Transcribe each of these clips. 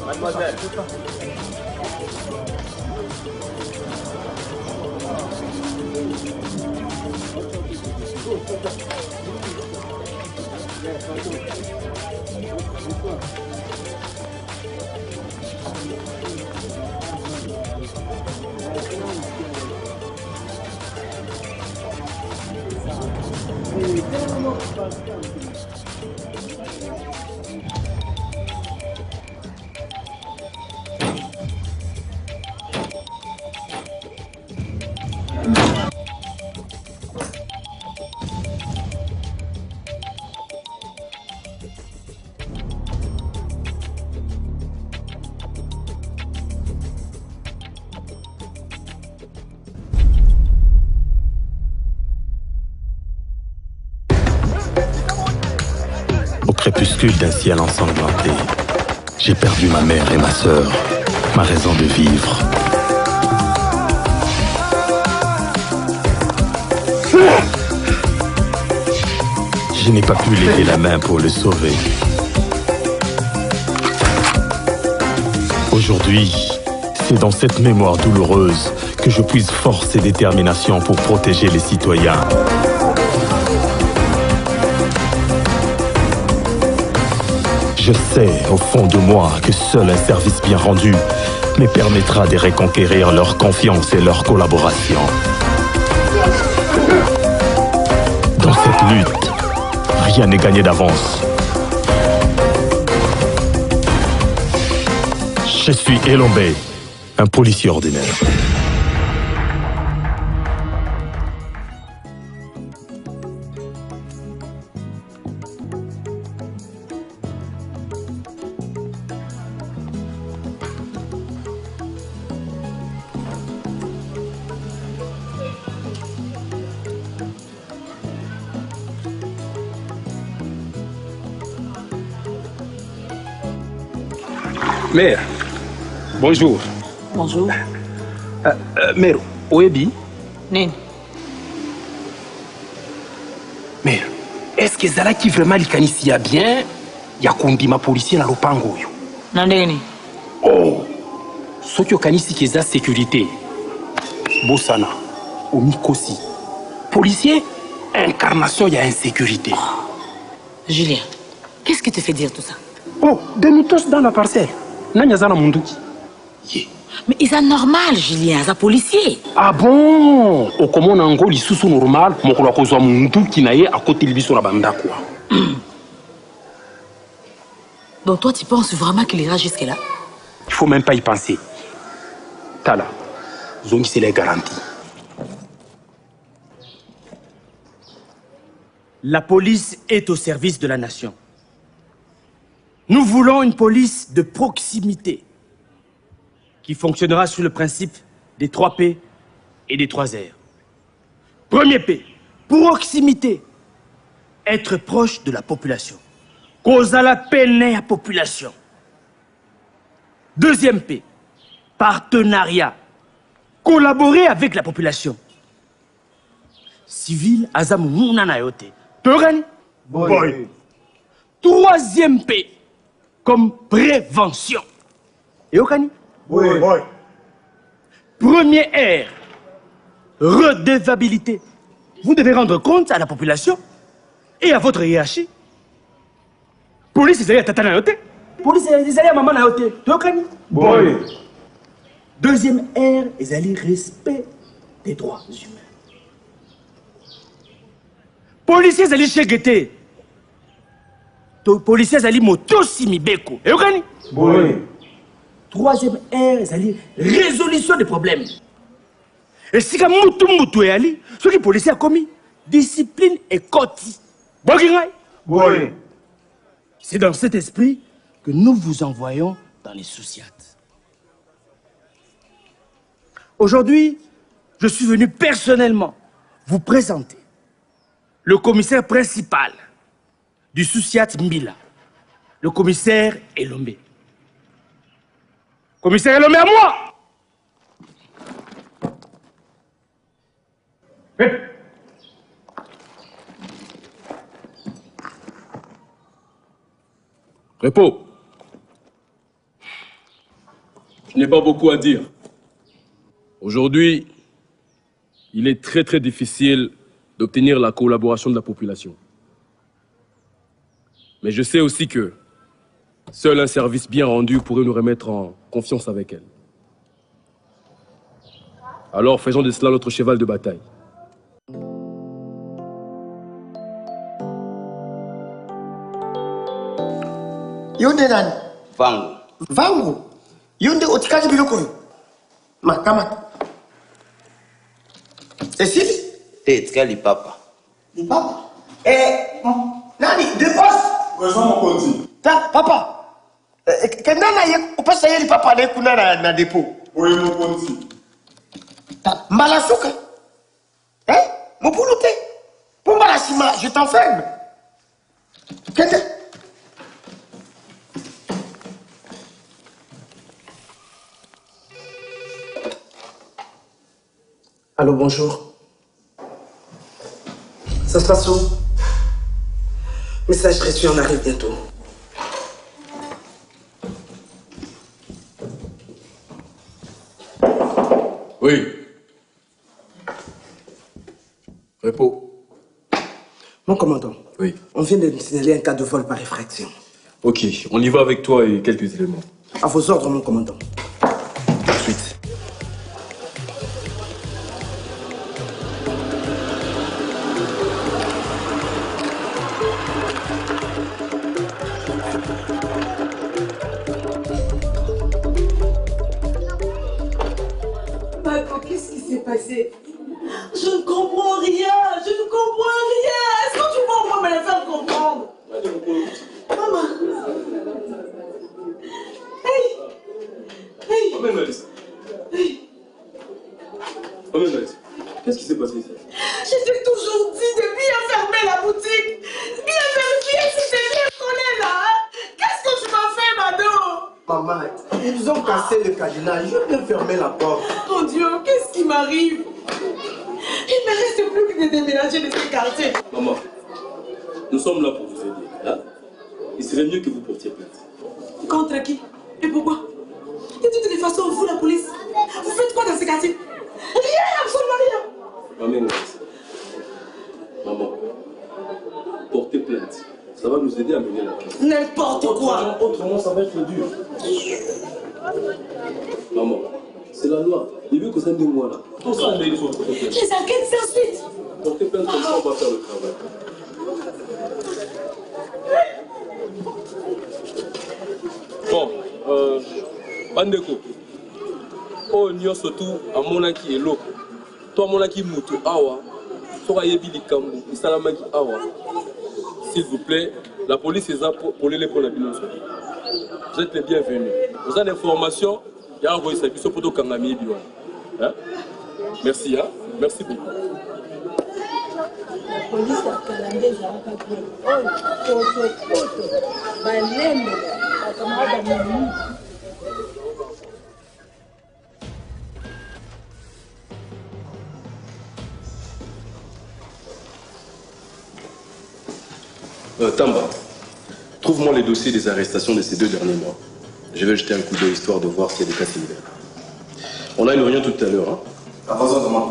Mademoiselle. Au crépuscule d'un ciel ensanglanté, j'ai perdu ma mère et ma sœur, ma raison de vivre. Je n'ai pas pu lever la main pour le sauver. Aujourd'hui, c'est dans cette mémoire douloureuse que je puise force et détermination pour protéger les citoyens. Je sais, au fond de moi, que seul un service bien rendu me permettra de reconquérir leur confiance et leur collaboration. Dans cette lutte, rien n'est gagné d'avance. Je suis Elombe, un policier ordinaire. Mère, bonjour. Bonjour. Mère, Oebi. Nini? Mère, est-ce que Zalaki vraiment likanisi ya bien ya kondima policier na lopango oyo? Na ndenge? Oh, soki okanisi ke eza sécurité. Bosana, omikosi. Policier, incarnation ya insécurité. Julien, qu'est-ce qui te fait dire tout ça? Oh, de nous tous dans la parcelle. Nanyazana munduki. Yeah. Mais ils sont normal, Julien, ils sont policiers. Ah bon? Okomona ngo lisusu normal, mokolo kozwa munduki na ye à côté libiso na banda quoi. Donc toi, tu penses vraiment qu'il ira jusque-là? Il faut même pas y penser. Tala, Zongi c'est les garanties. La police est au service de la nation. Nous voulons une police de proximité qui fonctionnera sous le principe des 3 P et des 3 R. Premier P, proximité. Être proche de la population. Causa la peine à la population. Deuxième P, partenariat. Collaborer avec la population. Civil, Azam Mounana Yote. Torani? Boy. Troisième P, comme prévention. Et Okani? Oui. Premier R, redevabilité. Vous devez rendre compte à la population et à votre hiérarchie. Police, ils allaient à Tata Nayote. Police, ils allaient à Maman Nayote. Tu Okani? Oui. Deuxième R, ils allaient respect des droits humains. Policiers, ils allaient chez Guetté. Policiers allaient motosi mibeko. Et Okani? Oui. Troisième R, ils allaient résolution des problèmes. Et si comme Moutou est allé, ce que les policiers ont commis, discipline et côté. Oui. C'est dans cet esprit que nous vous envoyons dans les Souciates. Aujourd'hui, je suis venu personnellement vous présenter le commissaire principal du Souciat Mbila, le commissaire Elombe. Commissaire Elombe, à moi! Repos. Je n'ai pas beaucoup à dire. Aujourd'hui, il est très très difficile d'obtenir la collaboration de la population. Mais je sais aussi que seul un service bien rendu pourrait nous remettre en confiance avec elle. Alors faisons de cela notre cheval de bataille. Yonde nani? Vangu. Vangu? Yonde otikaji biloko yo? Makama. Cécile? Tkali papa. Ni papa? Nani? De poste? Rejoins mon conti. Ta, papa. Kendana ye, upasa yeli papa ne kuna na dépôt. Oui, mon conti. Ta, mbalasuka. Mopuluté. Pour mbalasima, je t'enferme. Kende? Allô, bonjour. Ça se passe où? Message reçu, on arrive bientôt. Oui. Repos. Mon commandant. Oui. On vient de nous signaler un cas de vol par effraction. Ok, on y va avec toi et quelques éléments. À vos ordres, mon commandant. Tout de suite. Marco, qu'est-ce qui s'est passé? Je ne comprends rien. Je ne comprends rien. Est-ce que tu peux au moins me le faire comprendre? Maman. Hey. Hey. Emmène Alice. Hey. Emmène Alice. Qu'est-ce qui s'est passé ici? Je t'ai toujours dit de bien fermer la boutique. Bien vérifier si c'est bien collé là. Hein? Qu'est-ce que tu m'as fait, Mado? Maman, ils ont cassé le cadenas. Je viens fermer la porte. Mon Dieu, qu'est-ce qui m'arrive? Il ne me reste plus que de déménager de ce quartier. Maman, nous sommes là pour vous aider. Hein? Il serait mieux que vous portiez plainte. Contre qui? Et pourquoi? De toutes les façons, vous, la police, vous faites quoi dans ce quartier? Rien, absolument rien. Emmène Alice. Maman, portez plainte. Ça va nous aider à mener la case. N'importe quoi. Autrement, ça va être dur. Maman, c'est la loi. Il veut que ça de moi là. Tout ça, il faut porter plainte. Les enquêtes s'ensuite. Portez plainte comme ça, on va faire le travail. Bon, Bandeko. Oh, nous surtout à Monaki et l'eau. Toi, Monaki Moutou, Awa. Soka Yebi Likambu, Isalamaki Awa. S'il vous plaît, la police est là pour les pour la binance. Vous êtes les bienvenus. Vous avez l'information, il y a un envoyé ça, il faut pour Kangami. Merci, hein? Merci beaucoup. Police à Kalambé, ça va pas bien. Oh, Balem, camarade Mimi. Tamba, trouve-moi les dossiers des arrestations de ces 2 derniers mois. Je vais jeter un coup d'œil histoire de voir s'il y a des cas similaires. On a une réunion tout à l'heure. Hein? À vos ordres, maman.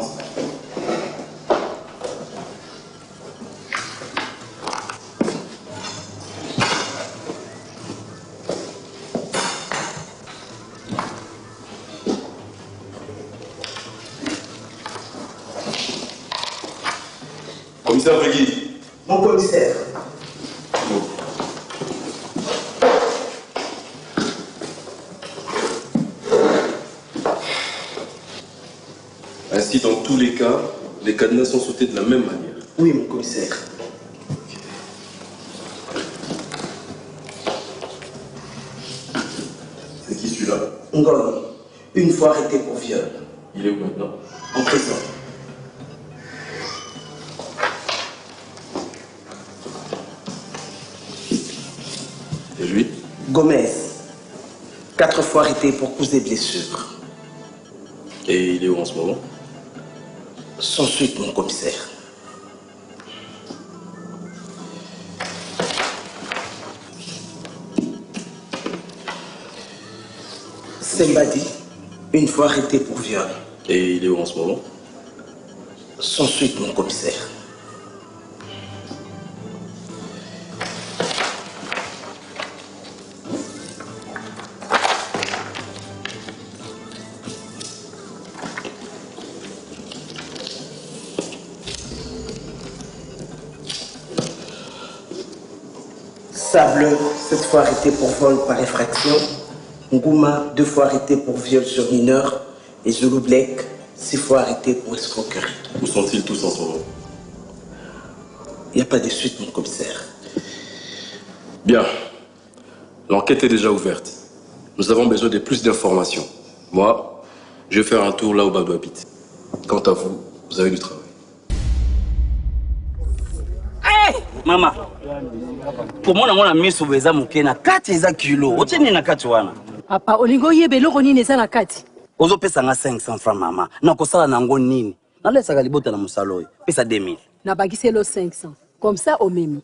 Commissaire Vegui. Mon commissaire. Ainsi, dans tous les cas, les cadenas sont sautés de la même manière. Oui, mon commissaire. C'est qui celui-là? Ngom, une fois arrêté pour viol. Il est où maintenant? En prison. Et lui? Gomez, 4 fois arrêté pour causes et blessures. Et il est où en ce moment? Sans suite, mon commissaire. Sembadi, une fois arrêté pour viol. Et il est où en ce moment? Sans suite, mon commissaire. Sableur, 7 fois arrêté pour vol par effraction. Ngouma, 2 fois arrêté pour viol sur mineur. Et Zulu Black, 6 fois arrêté pour escroquerie. Où sont-ils tous en ce moment? Il n'y a pas de suite, mon commissaire. Bien. L'enquête est déjà ouverte. Nous avons besoin de plus d'informations. Moi, je vais faire un tour là où Badou habite. Quant à vous, vous avez du travail. Hey, maman. Comment on a mis sur les amours qui na 4 kilos? Où tu es na 4 wana? Papa, olingo yebe lo roni neza na kati. Ozo pesa nga 500 francs mama. Na ko sala nango nini? Na lesa ka libota na musalo yo. Pesa 2000. Na bagise lo 500. Comme ça au memi.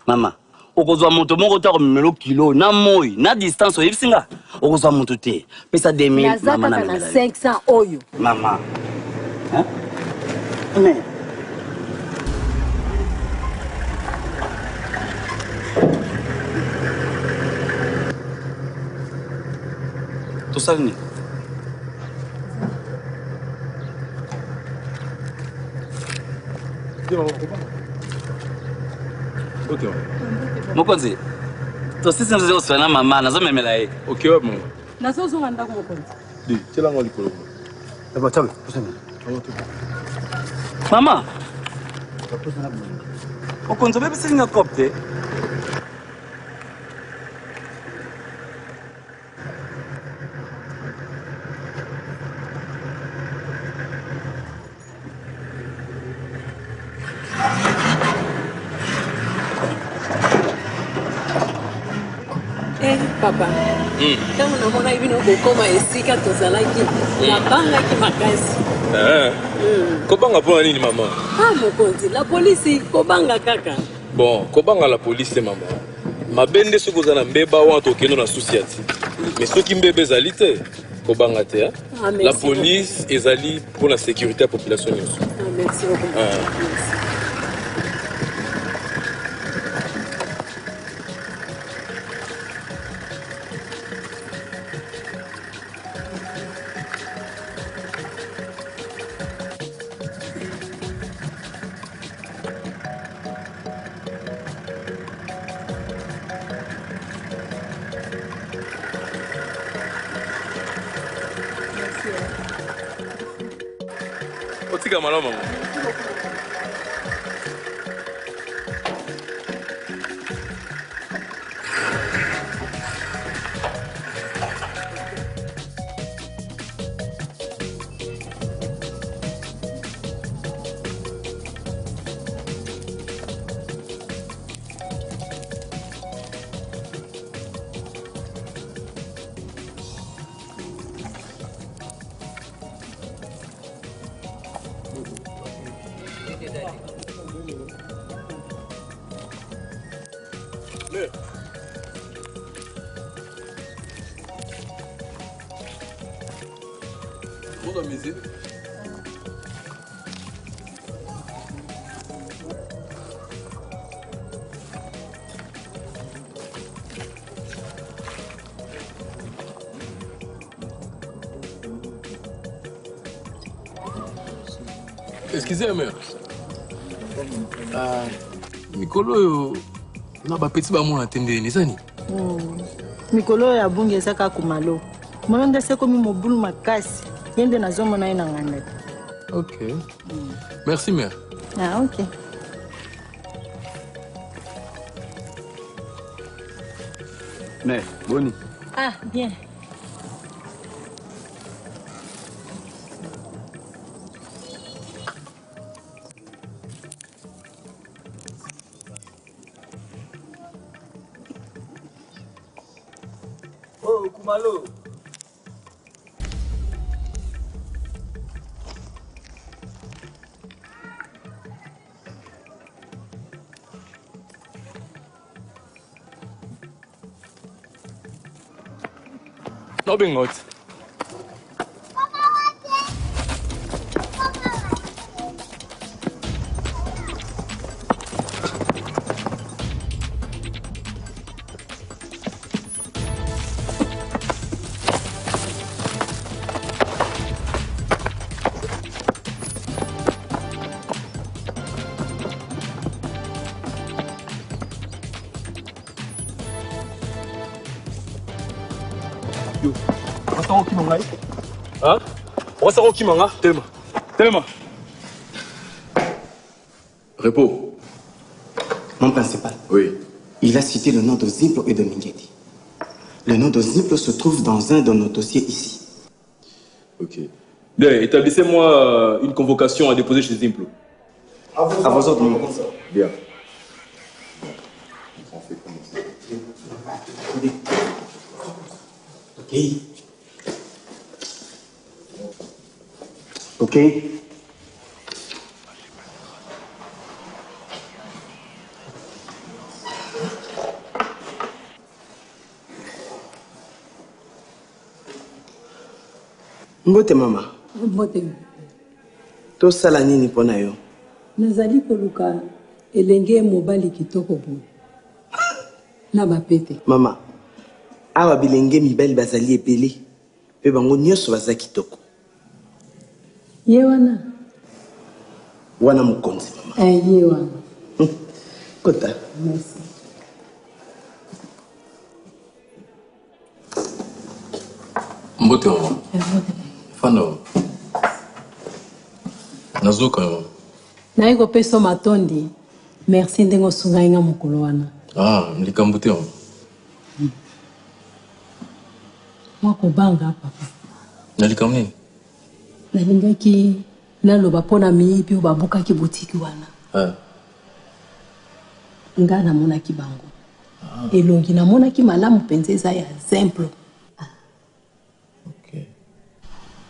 Mama, okozwa moto moko ta ko melo kilo na moyi, na distance oyebisinga. Okozwa moto te. Pesa 2000 mama na mela. 500 oyo. Mama. Hein? Mais tu sabes ni? Ok. Mokonzi. To sisi nzo sona mama nazo memela ye. Ok wa mama. Nazo zonga ndako mokonzi. Di, tela ngoli kolo. Eba tabe, kusema. Mama. Mokonzi bebe singa kopte. Papa, quand on a vu nos comme ici, quand on a la banque qui m'a cassé. Kobanga pour nini maman? Ah mon compte, la police, kobanga kaka. Bon, kobanga la police maman. Mabende soko za na mbeba wa tokeno na souciati. Mais soki mbebe ezali te, kobanga te. Ah, la police ezali pour la sécurité de la population. Ah, merci beaucoup. Merci. Otika malo maman. Excusez-moi. Mikolo na ba petit ba mon atende ni sani. Mikolo ya bunge saka kumalo. Molonde seko mi mobulu makasi. Yende na zomo na ina nganda. OK. Merci mère. Ah OK. Mais Boni. Ah bien. Oh, Kumalo. No bingot. Hein? On va savoir qui m'a tellement. Tellement. Repos. Mon principal. Oui. Il a cité le nom de Zimplo et de Mingedi. Le nom de Zimplo se trouve dans un de nos dossiers ici. Ok. Bien, établissez-moi une convocation à déposer chez Zimplo. À vos ordres, mon conseil. Bien. Ok. Ok. Mbote mama. Mbote. Tosala nini mpona yo? Nazali koluka elenge mobali kitoko boye. Na bapete. Mama. Awa bilenge mibali bazali ebele. Pe bango nyonso baza kitoko. Ye wana? Wana mokonzi mama. Ye wana. Kota. Merci. Mbote mama. Fano. Nazoka mama. Naye kopesa matondi. Merci ndenge osunga inga mokolo wana. Ah, mlikambo te mama. Mwako banga papa. Nalikambo nini? Nalingaki naloba mpona miyibi oyo babukaki butiki wana. Nga namonaki bango. Elongi namonaki malamu mpenza eza ya simple.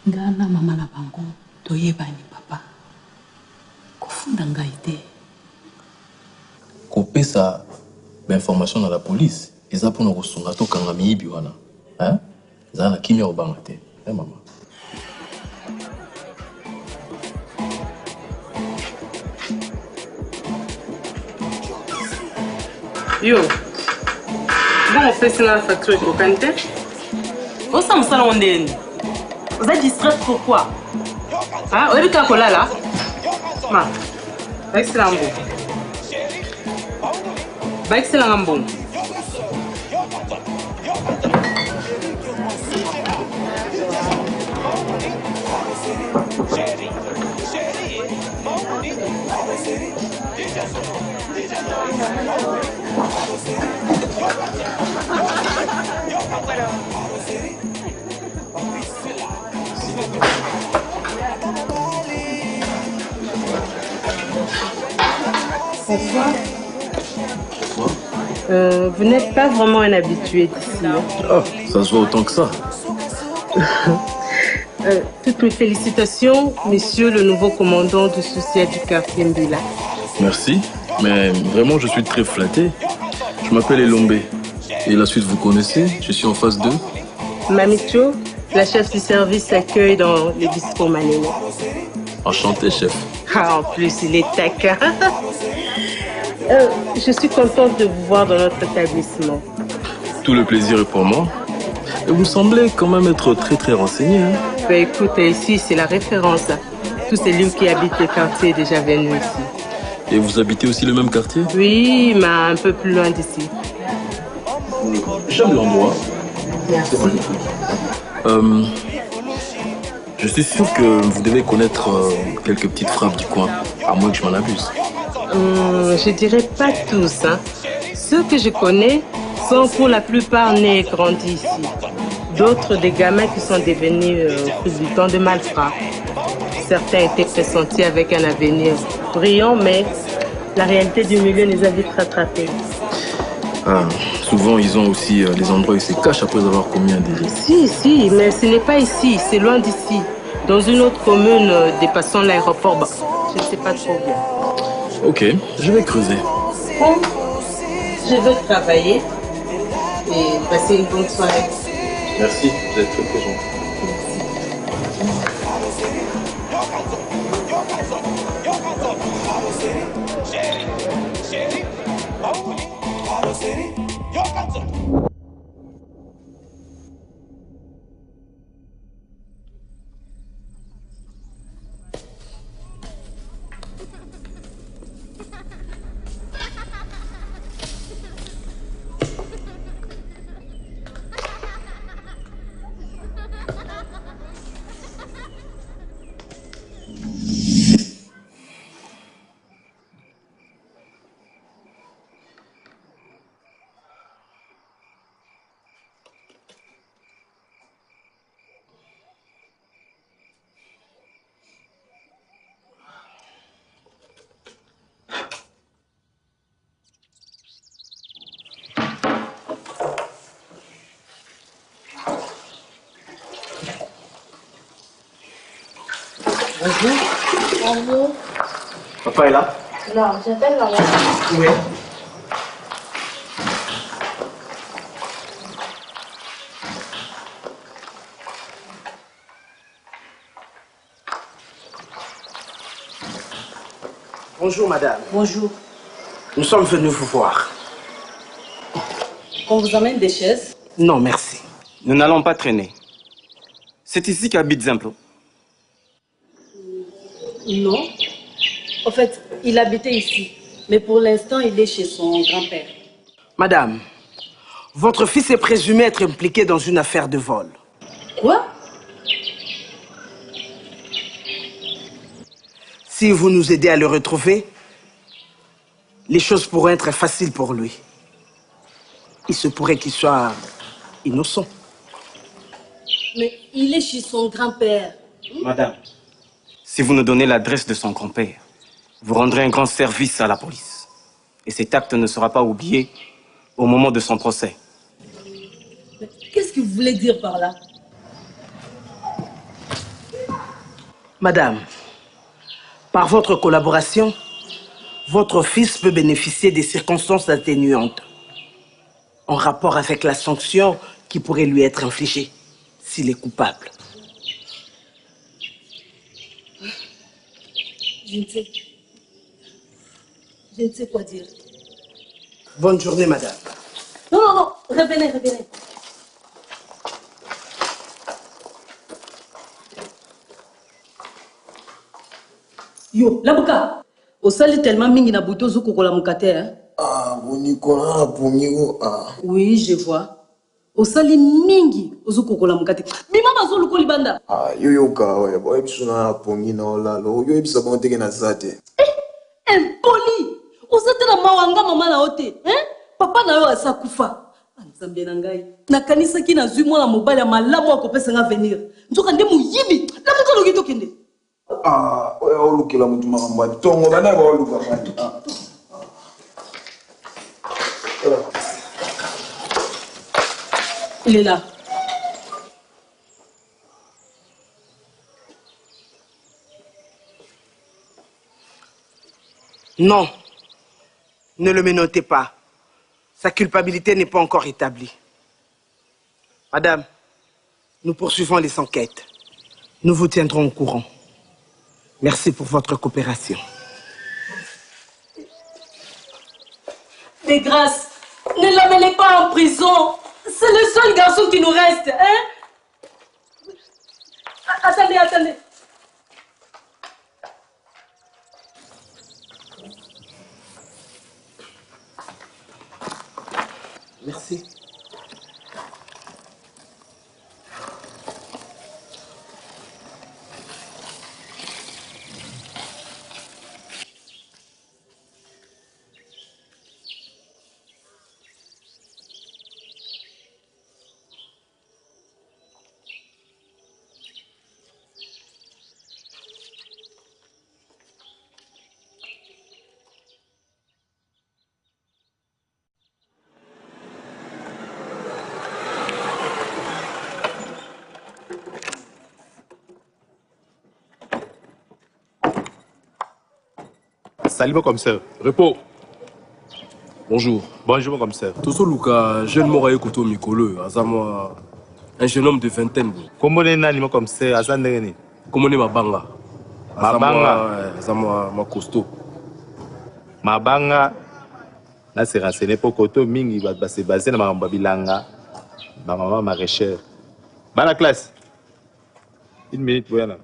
Nga na mama na bango toyebani papa. Kofunda ngai te. Kopesa information na la police eza mpona kosunga tokanga miyibi wana. Eza na kimia obanga te. Mama. Yo, bon, on fait ça la facture au canté. On s'en sort en dehors. Vous êtes distraite pourquoi? Ah, vous avez qu'à coller là. Ma, excellent bon. Bah, excellent bon. Bonsoir. Vous n'êtes pas vraiment un habitué d'ici. Ah, ça se voit autant que ça. Toutes mes félicitations, monsieur le nouveau commandant du social du quartier Mbila. Merci, mais vraiment je suis très flatté. Je m'appelle Elombe. Et la suite vous connaissez, je suis en phase 2. Mamicho, la chef du service accueil dans le bistrot Maneno. Enchanté, chef. Ah, en plus, il est taquin. Je suis contente de vous voir dans notre établissement. Tout le plaisir est pour moi. Et vous semblez quand même être très renseigné. Hein? Bah, écoute, ici, c'est la référence. Tous ces lieux qui habitent le quartier sont déjà venus ici. Et vous habitez aussi le même quartier? Oui, mais un peu plus loin d'ici. J'aime l'endroit. Merci. Je suis sûr que vous devez connaître quelques petites frappes du coin, à moins que je m'en abuse. Je dirais pas tous. Hein. Ceux que je connais sont pour la plupart nés et grandis ici. D'autres des gamins qui sont devenus au fil du temps de malfrats. Certains étaient pressentis avec un avenir brillant, mais la réalité du milieu les a vite rattrapés. Ah, souvent, ils ont aussi les endroits où ils se cachent après avoir commis un délit. Si, mais ce n'est pas ici, c'est loin d'ici. Dans une autre commune dépassant l'aéroport, bah, je ne sais pas trop bien. Ok, je vais creuser. Bon, je vais travailler et passer une bonne soirée. Merci, vous êtes très très gentil. Bonjour. Bonjour. Papa est là? Non, j'appelle maman. Oui. Bonjour, madame. Bonjour. Nous sommes venus vous voir. On vous amène des chaises? Non, merci. Nous n'allons pas traîner. C'est ici qu'habite Zimplo. Non. En fait, il habitait ici. Mais pour l'instant, il est chez son grand-père. Madame, votre fils est présumé être impliqué dans une affaire de vol. Quoi? Si vous nous aidez à le retrouver, les choses pourraient être faciles pour lui. Il se pourrait qu'il soit innocent. Mais il est chez son grand-père. Madame, si vous nous donnez l'adresse de son grand-père, vous rendrez un grand service à la police. Et cet acte ne sera pas oublié au moment de son procès. Mais qu'est-ce que vous voulez dire par là? Madame, par votre collaboration, votre fils peut bénéficier des circonstances atténuantes en rapport avec la sanction qui pourrait lui être infligée s'il est coupable. Je ne sais quoi dire. Bonne journée, madame. Non, non, non, revenez, revenez. Yo, Labuka, osali tellement mingi na buto zukukola mukate, hein? Ah, Nicolas, pour Nico, ah. Oui, je vois. Osali mingi ozukukola mukate. Bima bazulu libanda. Ah, yo kawe, boy bisuna pongi na olalo. Yo bisa bonte na zate. Impoli. Osate na mawanga mama na ote, hein? Papa na yo asakufa. Nzambe na ngai. Na kanisa ki na zui mwana mobali ya malamu akopesa nga venir. Nzoka nde muyibi. Na mutolo ki tokende. Ah, oya olukela mutu makamba. Tongo bana ba oluka bani. Il est là. Non, ne le menotez pas. Sa culpabilité n'est pas encore établie. Madame, nous poursuivons les enquêtes. Nous vous tiendrons au courant. Merci pour votre coopération. De grâce, ne l'amenez pas en prison. C'est le seul garçon qui nous reste, hein? Attendez, attendez. Merci. Salut mon commissaire. Repos. Bonjour. Bonjour mon commissaire. Toso Luka, jeune mort à Ekoto Mikolo, Azama Un jeune homme de vingtaine. Comment est l'animaux comme ça? Comment est Mabanga? Mabanga. Ma costaud. Mabanga. Là, c'est renseigné pour Koto Mingi, c'est basé dans ma bilanga. Ma maman maraîchère. Dans la classe. 1 minute, voilà.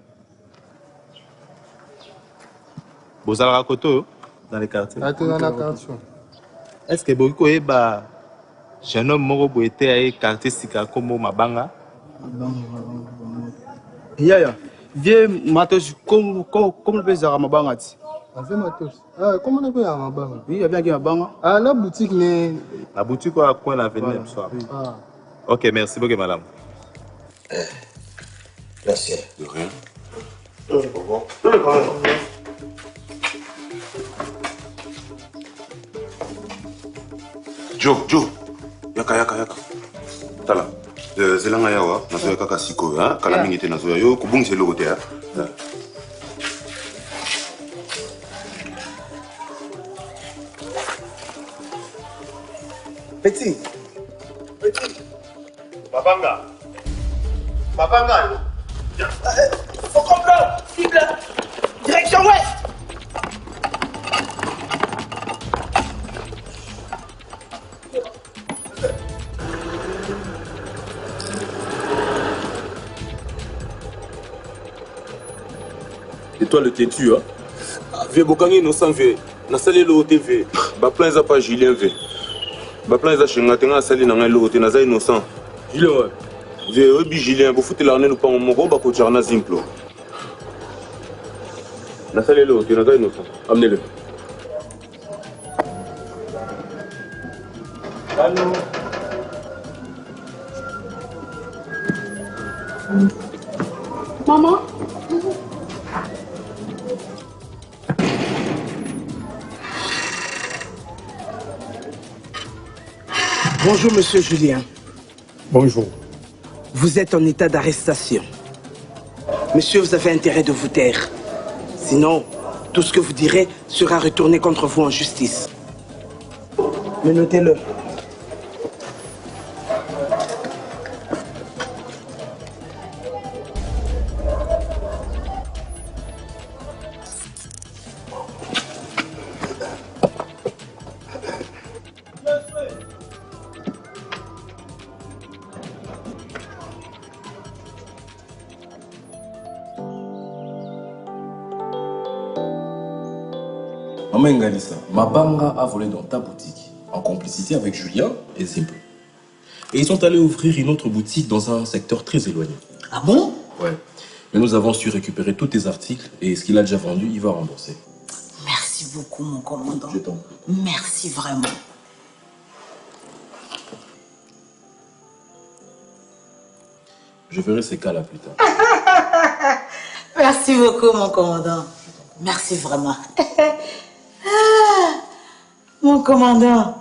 Vous allez à Koto dans les quartiers? Est-ce que vous avez un jeune homme qui était à quartier Sika comme Mabanga? Yaya, vieux Matos, comme le président Mabanga. Vieux Matos. Comment on appelle Mabanga? Oui, il y avait un Mabanga. Ah, la boutique, mais. La boutique à quoi la venue le soir? Ok, merci beaucoup, madame. Merci. De rien. Au revoir. Joe. Yaka. Tala. Zelanga yawa, nazoya kaka siko, hein? Kala mingi te nazoya yo, kubungise logo te, hein? Petit. Mabanga. Faut comprendre. Cible. Direction ouest. Et toi, le têtu, hein? Vieux Bokangi innocent, vieux. Na sali le TV. Ba plan ils a pas Julien, vieux. Ba plan ils a chinga tenga sali na ngai le na za innocent. Julien, ouais. Vieux, obi Julien, vous foutez l'arné nous pas mon gros ba ko charna zimplo. Na sali le na za innocent. Amenez-le. Allô. Maman? Bonjour, monsieur Julien. Bonjour. Vous êtes en état d'arrestation. Monsieur, vous avez intérêt de vous taire. Sinon, tout ce que vous direz sera retourné contre vous en justice. Mais notez-le. Maman Ngalissa, Mabanga a volé dans ta boutique, en complicité avec Julien et Zimplo. Et ils sont allés ouvrir une autre boutique dans un secteur très éloigné. Ah bon? Ouais. Mais nous avons su récupérer tous tes articles et ce qu'il a déjà vendu, il va rembourser. Merci beaucoup, mon commandant. Je t'en prie. Merci vraiment. Je verrai ces cas-là plus tard. Merci beaucoup, mon commandant. Merci vraiment. Mon commandant.